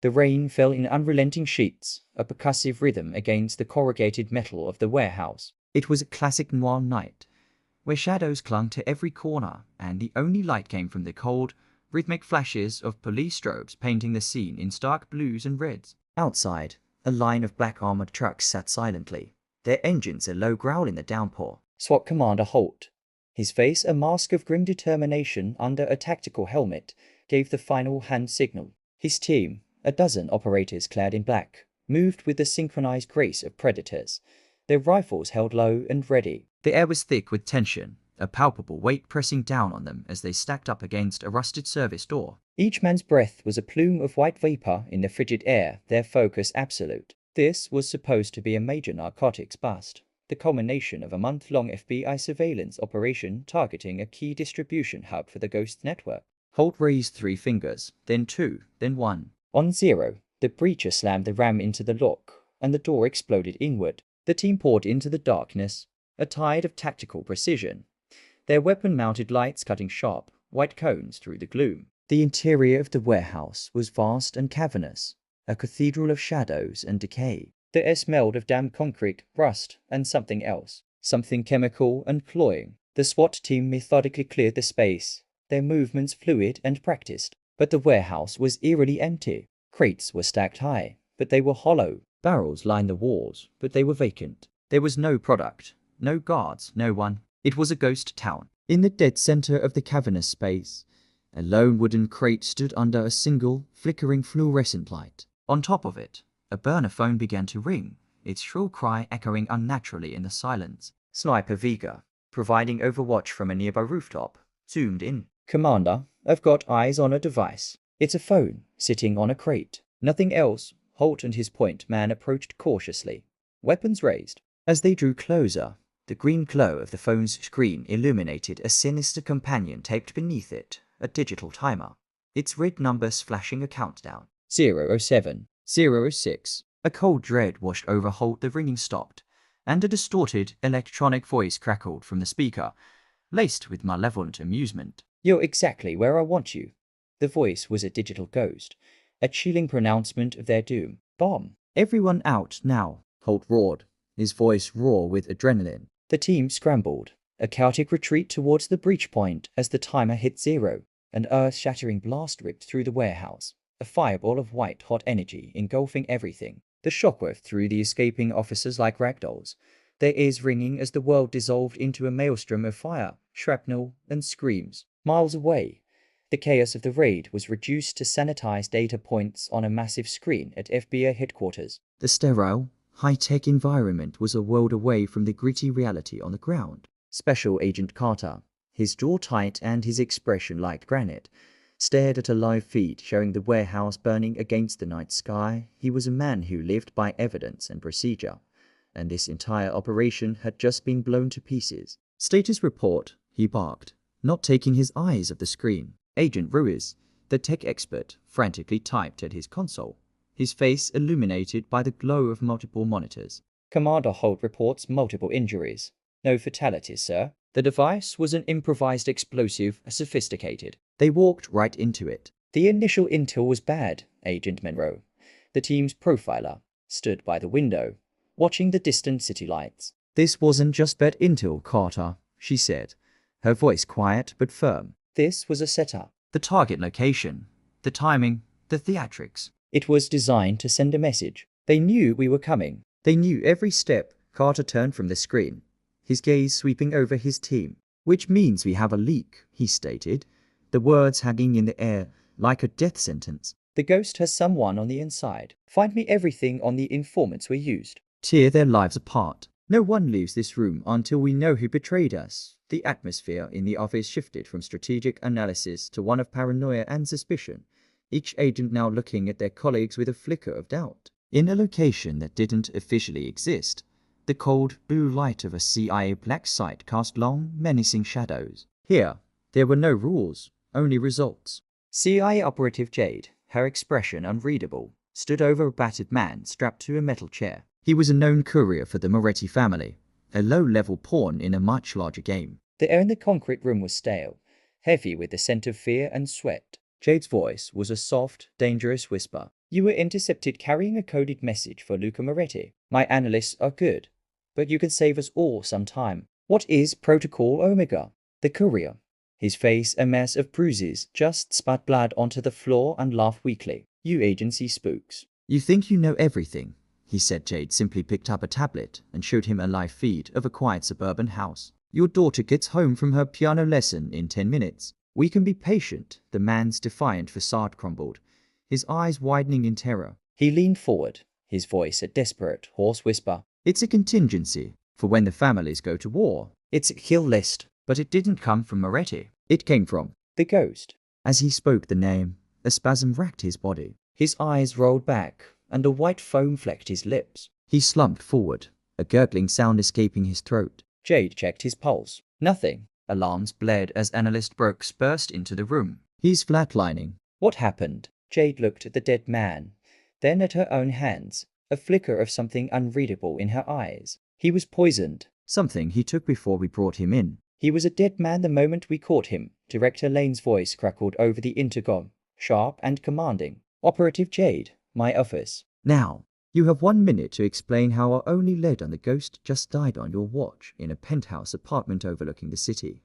The rain fell in unrelenting sheets, a percussive rhythm against the corrugated metal of the warehouse. It was a classic noir night, where shadows clung to every corner, and the only light came from the cold, rhythmic flashes of police strobes painting the scene in stark blues and reds. Outside, a line of black armored trucks sat silently, their engines a low growl in the downpour. SWAT Commander Holt, his face a mask of grim determination under a tactical helmet, gave the final hand signal. His team, a dozen operators clad in black, moved with the synchronized grace of predators, their rifles held low and ready. The air was thick with tension, a palpable weight pressing down on them as they stacked up against a rusted service door. Each man's breath was a plume of white vapor in the frigid air, their focus absolute. This was supposed to be a major narcotics bust, the culmination of a month-long FBI surveillance operation targeting a key distribution hub for the Ghost network. Holt raised 3 fingers, then 2, then 1. On 0, the breacher slammed the ram into the lock, and the door exploded inward. The team poured into the darkness, a tide of tactical precision, their weapon-mounted lights cutting sharp, white cones through the gloom. The interior of the warehouse was vast and cavernous, a cathedral of shadows and decay. The air smelled of damp concrete, rust, and something else, something chemical and cloying. The SWAT team methodically cleared the space, their movements fluid and practiced. But the warehouse was eerily empty. Crates were stacked high, but they were hollow. Barrels lined the walls, but they were vacant. There was no product, no guards, no one. It was a ghost town. In the dead center of the cavernous space, a lone wooden crate stood under a single, flickering fluorescent light. On top of it, a burner phone began to ring, its shrill cry echoing unnaturally in the silence. Sniper Vega, providing overwatch from a nearby rooftop, zoomed in. "Commander, I've got eyes on a device. It's a phone, sitting on a crate. Nothing else." Holt and his point man approached cautiously, weapons raised. As they drew closer, the green glow of the phone's screen illuminated a sinister companion taped beneath it, a digital timer, its red numbers flashing a countdown. 007, 006. A cold dread washed over Holt. The ringing stopped, and a distorted electronic voice crackled from the speaker, laced with malevolent amusement. "You're exactly where I want you." The voice was a digital ghost, a chilling pronouncement of their doom. "Bomb. Everyone out now," Holt roared, his voice raw with adrenaline. The team scrambled, a chaotic retreat towards the breach point as the timer hit 0. An earth-shattering blast ripped through the warehouse, a fireball of white-hot energy engulfing everything. The shockwave threw the escaping officers like ragdolls, their ears ringing as the world dissolved into a maelstrom of fire, shrapnel, and screams. Miles away, the chaos of the raid was reduced to sanitized data points on a massive screen at FBI headquarters. The sterile, high-tech environment was a world away from the gritty reality on the ground. Special Agent Carter, his jaw tight and his expression like granite, stared at a live feed showing the warehouse burning against the night sky. He was a man who lived by evidence and procedure, and this entire operation had just been blown to pieces. "Status report," he barked, not taking his eyes off the screen. Agent Ruiz, the tech expert, frantically typed at his console, his face illuminated by the glow of multiple monitors. "Commander Holt reports multiple injuries. No fatalities, sir. The device was an improvised explosive, sophisticated." They walked right into it. "The initial intel was bad," Agent Monroe, the team's profiler, stood by the window, watching the distant city lights. "This wasn't just bad intel, Carter," she said, her voice quiet but firm. "This was a setup. The target location, the timing, the theatrics. It was designed to send a message. They knew we were coming. They knew every step." Carter turned from the screen, his gaze sweeping over his team. "Which means we have a leak," he stated, the words hanging in the air like a death sentence. "The ghost has someone on the inside. Find me everything on the informants we used. Tear their lives apart. No one leaves this room until we know who betrayed us." The atmosphere in the office shifted from strategic analysis to one of paranoia and suspicion, each agent now looking at their colleagues with a flicker of doubt. In a location that didn't officially exist, the cold blue light of a CIA black site cast long, menacing shadows. Here, there were no rules, only results. CIA operative Jade, her expression unreadable, stood over a battered man strapped to a metal chair. He was a known courier for the Moretti family, a low-level pawn in a much larger game. The air in the concrete room was stale, heavy with the scent of fear and sweat. Jade's voice was a soft, dangerous whisper. You were intercepted carrying a coded message for Luca Moretti. My analysts are good, but you can save us all some time. What is Protocol Omega? The courier. His face a mess of bruises, just spat blood onto the floor and laughed weakly. You agency spooks. You think you know everything, he said. Jade simply picked up a tablet and showed him a live feed of a quiet suburban house. Your daughter gets home from her piano lesson in 10 minutes. We can be patient. The man's defiant facade crumbled, his eyes widening in terror. He leaned forward, his voice a desperate, hoarse whisper. It's a contingency for when the families go to war. It's a kill list. But it didn't come from Moretti. It came from the ghost. As he spoke the name, a spasm racked his body. His eyes rolled back, and a white foam flecked his lips. He slumped forward, a gurgling sound escaping his throat. Jade checked his pulse. Nothing. Alarms blared as analyst Brooks burst into the room. He's flatlining. What happened? Jade looked at the dead man, then at her own hands, a flicker of something unreadable in her eyes. He was poisoned. Something he took before we brought him in. He was a dead man the moment we caught him. Director Lane's voice crackled over the intercom, sharp and commanding. Operative Jade, my office. Now, you have 1 minute to explain how our only lead on the ghost just died on your watch in a penthouse apartment overlooking the city.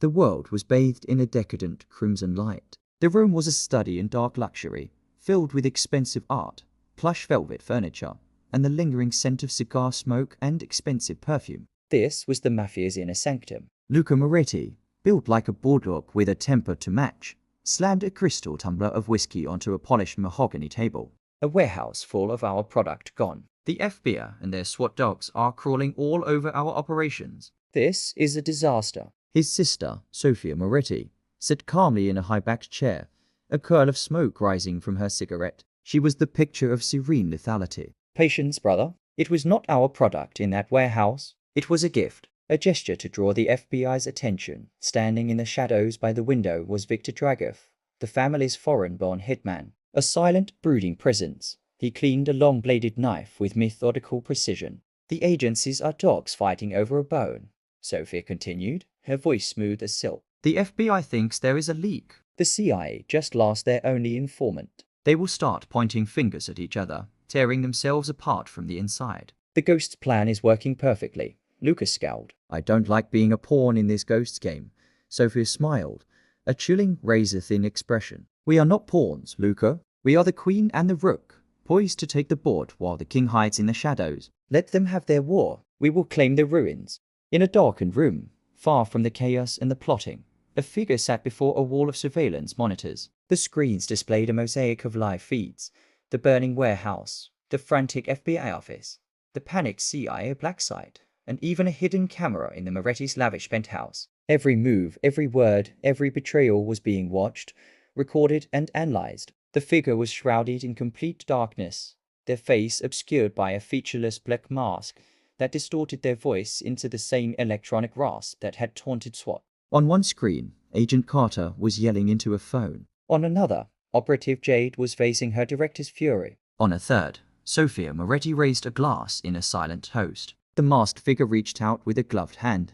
The world was bathed in a decadent crimson light. The room was a study in dark luxury, filled with expensive art, plush velvet furniture, and the lingering scent of cigar smoke and expensive perfume. This was the Mafia's inner sanctum. Luca Moretti, built like a bulldog with a temper to match, slammed a crystal tumbler of whiskey onto a polished mahogany table. A warehouse full of our product gone. The FBI and their SWAT dogs are crawling all over our operations. This is a disaster. His sister, Sophia Moretti, sat calmly in a high-backed chair, a curl of smoke rising from her cigarette. She was the picture of serene lethality. Patience, brother. It was not our product in that warehouse. It was a gift. A gesture to draw the FBI's attention. Standing in the shadows by the window was Victor Dragoff, the family's foreign-born hitman. A silent, brooding presence. He cleaned a long-bladed knife with methodical precision. The agencies are dogs fighting over a bone, Sophia continued, her voice smooth as silk. The FBI thinks there is a leak. The CIA just lost their only informant. They will start pointing fingers at each other, tearing themselves apart from the inside. The ghost's plan is working perfectly. Lucas scowled. I don't like being a pawn in this ghosts game. Sophia smiled, a chilling, razor-thin expression. We are not pawns, Luca. We are the queen and the rook, poised to take the board while the king hides in the shadows. Let them have their war. We will claim the ruins. In a darkened room, far from the chaos and the plotting, a figure sat before a wall of surveillance monitors. The screens displayed a mosaic of live feeds. The burning warehouse, the frantic FBI office, the panicked CIA black site, and even a hidden camera in the Moretti's lavish penthouse. Every move, every word, every betrayal was being watched, recorded and analyzed. The figure was shrouded in complete darkness, their face obscured by a featureless black mask that distorted their voice into the same electronic rasp that had taunted SWAT. On one screen, Agent Carter was yelling into a phone. On another, Operative Jade was facing her director's fury. On a third, Sophia Moretti raised a glass in a silent toast. The masked figure reached out with a gloved hand,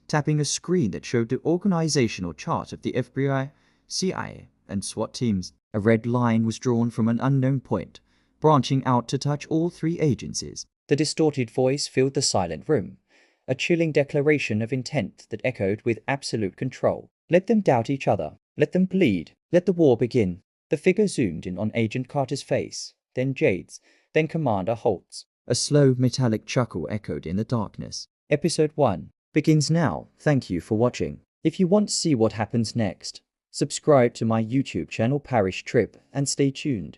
tapping a screen that showed the organizational chart of the FBI, CIA, and SWAT teams. A red line was drawn from an unknown point, branching out to touch all three agencies. The distorted voice filled the silent room, a chilling declaration of intent that echoed with absolute control. Let them doubt each other. Let them bleed. Let the war begin. The figure zoomed in on Agent Carter's face, then Jade's, then Commander Holt's. A slow, metallic chuckle echoed in the darkness. Episode 1 begins now. Thank you for watching. If you want to see what happens next, subscribe to my YouTube channel Parish Trip and stay tuned.